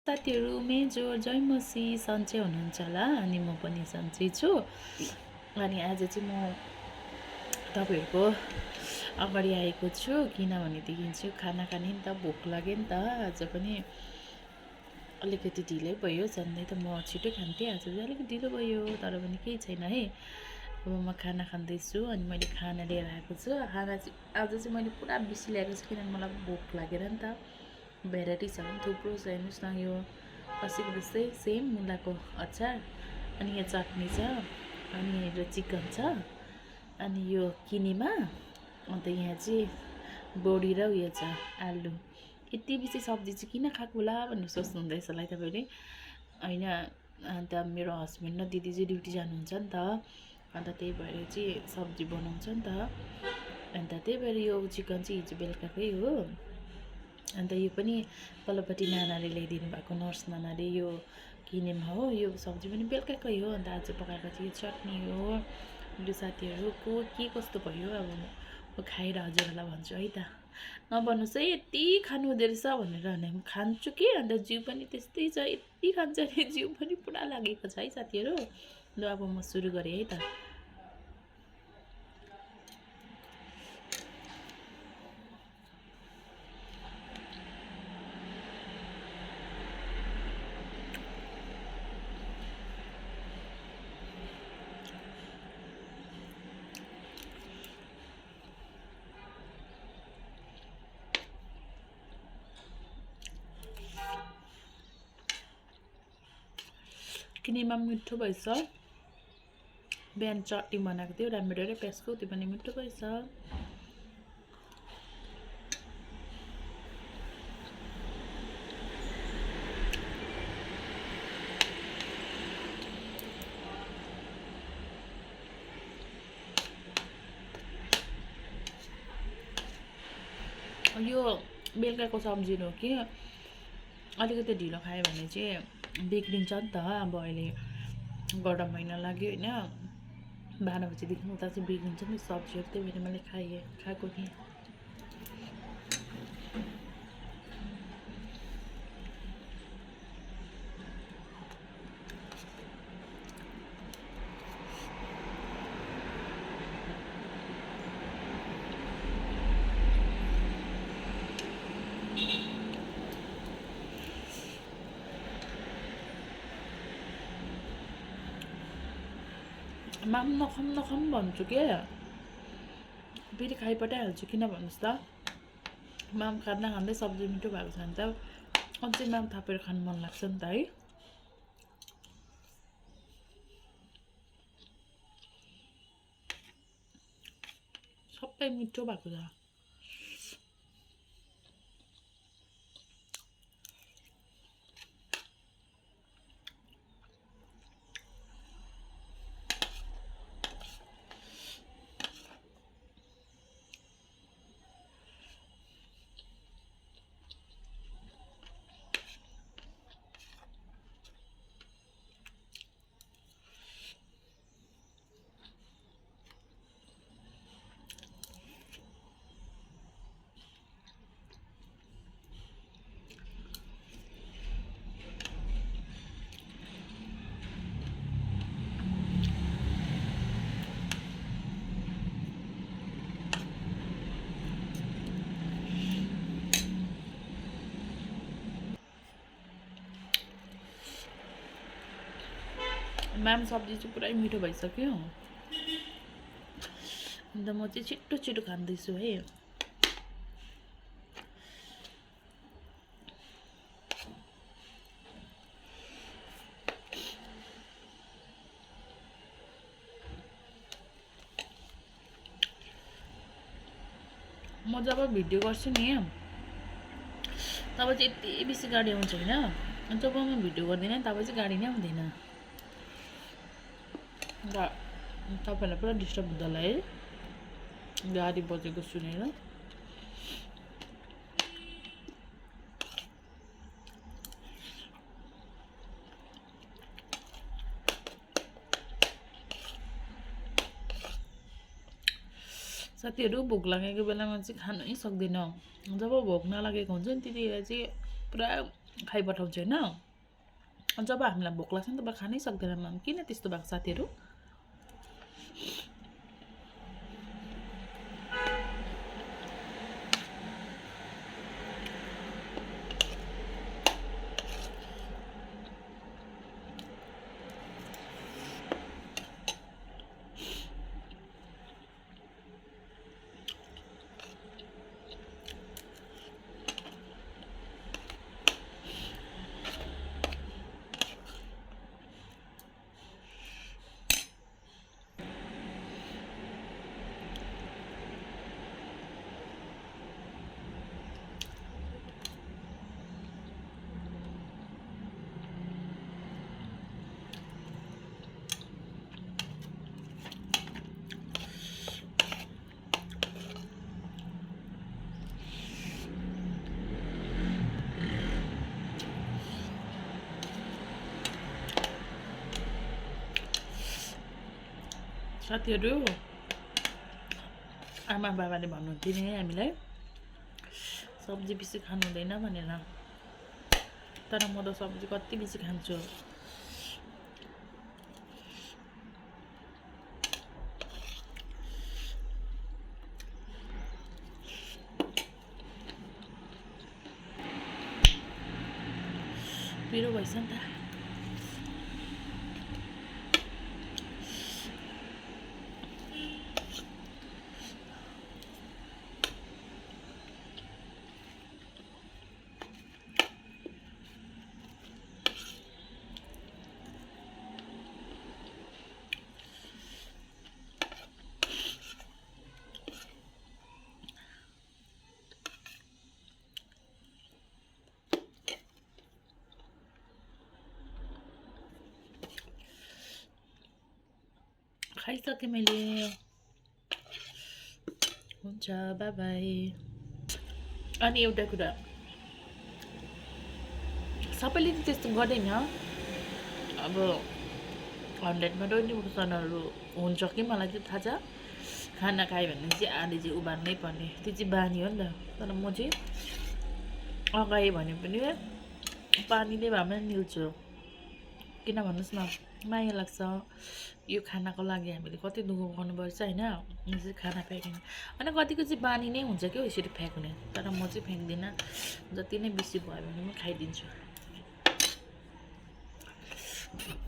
साथीहरू मेजोर जयमसी सन्चै हुनुहुन्छ होला अनि म पनि सन्चै छु। अनि आज चाहिँ म तपाईँहरूको अगाडि आएको छु किनभनेदेखि चाहिँ खाना खाने नि त भोक लाग्यो नि त। आज पनि अलिकति ढिलै भयो, झन्डै त म छिटो खान्थेँ, आज चाहिँ अलिकति ढिलो भयो तर पनि केही छैन है। अब म खाना खाँदैछु अनि मैले खाना लिएर आएको छु। खाना चाहिँ आज चाहिँ मैले पुरा बेसी ल्याएको छु किनभने मलाई भोक लागेर नि त। भेराइटिजहरू पनि थुप्रो छ, हेर्नुहोस् न, यो कसीको जस्तै सेम मुलाको अचार, अनि यहाँ चटनी छ, अनि यहाँ चिकन छ, अनि यो किनेमा, अन्त यहाँ चाहिँ बोडी र उयो छ आलु। यति बेसी सब्जी चाहिँ किन खाएको होला भनेर सोच्नु हुँदैछ होला तपाईँले होइन। अन्त मेरो हस्बेन्ड र दिदी चाहिँ ड्युटी जानुहुन्छ नि त, अन्त त्यही भएर चाहिँ सब्जी बनाउँछ नि त। अन्त त्यही भएर यो चिकन चाहिँ हिजो बेलुकाकै हो। अन्त यो पनि पल्लोपट्टि नानाले ल्याइदिनु भएको, नर्स नानाले, यो किनेमा हो, यो सब्जी पनि बेलुकाकै हो। अन्त आज पकाएको चाहिँ यो चटनी हो। यो साथीहरूको के कस्तो भयो अब म खाएर हजुरहरूलाई भन्छु है त। नभन्नुहोस् है यति खानु हुँदो रहेछ भनेर, भने खान्छु कि अन्त जिउ पनि त्यस्तै छ, यति खान्छ अरे जिउ पनि पुरा लागेको छ है साथीहरू। ल अब म सुरु गरेँ है त। किनेमा मिठो भएछ, बिहान चटनी बनाएको थियो रामभेँडा र प्याजको, त्यो पनि मिठो भएछ। यो बेलुकाको सब्जी हो कि अलिकति ढिलो खायो भने चाहिँ बिग्रिन्छ नि त। अब अहिले गरम महिना लाग्यो होइन, 12 बजीदेखि उता चाहिँ बिग्रिन्छ नि सब्जीहरू, त्यही भएर मैले खाएको थिएँ। माम नखाम भन्छु के, फेरि खाइपठाइहाल्छु। किन भन्नुहोस् त, माम खाँदा खाँदै सब्जी मिठो भएको छ भने त अझै माम थापेर खानु मन लाग्छ नि त है। सबै मिठो भएको छ। माम सब्जी चाहिँ पुरै मिठो भइसक्यो। अन्त म चाहिँ छिटो छिटो खाँदैछु है। म जब भिडियो गर्छु नि तब चाहिँ यति बेसी गाडी आउँछ होइन, जब म भिडियो गर्दिनँ तब चाहिँ गाडी नै आउँदैन। अन्त तपाईँहरूलाई पुरा डिस्टर्ब हुँदा होला है गाडी बजेको सुनेर। साथीहरू भोक लागेको बेलामा चाहिँ खानै सक्दैन। जब भोक नलागेको हुन्छ नि त्यतिखेर चाहिँ पुरा खाइपठाउँछु होइन। जब हामीलाई भोक लाग्छ नि तब खानै सक्दैनौँ। किन त्यस्तो भएको साथीहरू? साथीहरू, आमा बाबाले भन्नुहुन्थ्यो नि हामीलाई सब्जी बेसी खानु हुँदैन भनेर। तर म त सब्जी कति बेसी खान्छु। पिरो भएछ नि त। खाइसकेँ मैले। हुन्छ, बाई बाई। अनि एउटा कुरा, सबैले त त्यस्तो गर्दैन। अब 100मा 20%हरू हुन्छ कि मलाई चाहिँ थाहा छ। खाना खायो भने चाहिँ आधी चाहिँ उमार्नै पर्ने, त्यो चाहिँ बानी हो नि त। तर म चाहिँ अगाएँ भने पनि पानीले भए पनि निल्छु। किन भन्नुहोस् न, माया लाग्छ। यो खानाको लागि हामीले कति दुःख गर्नुपर्छ होइन, यसरी खाना फ्याँक्ने। अनि कतिको चाहिँ बानी नै हुन्छ क्या यसरी फ्याँक्ने। तर म चाहिँ फ्याँक्दिनँ। जति नै बेसी भयो भने म खाइदिन्छु।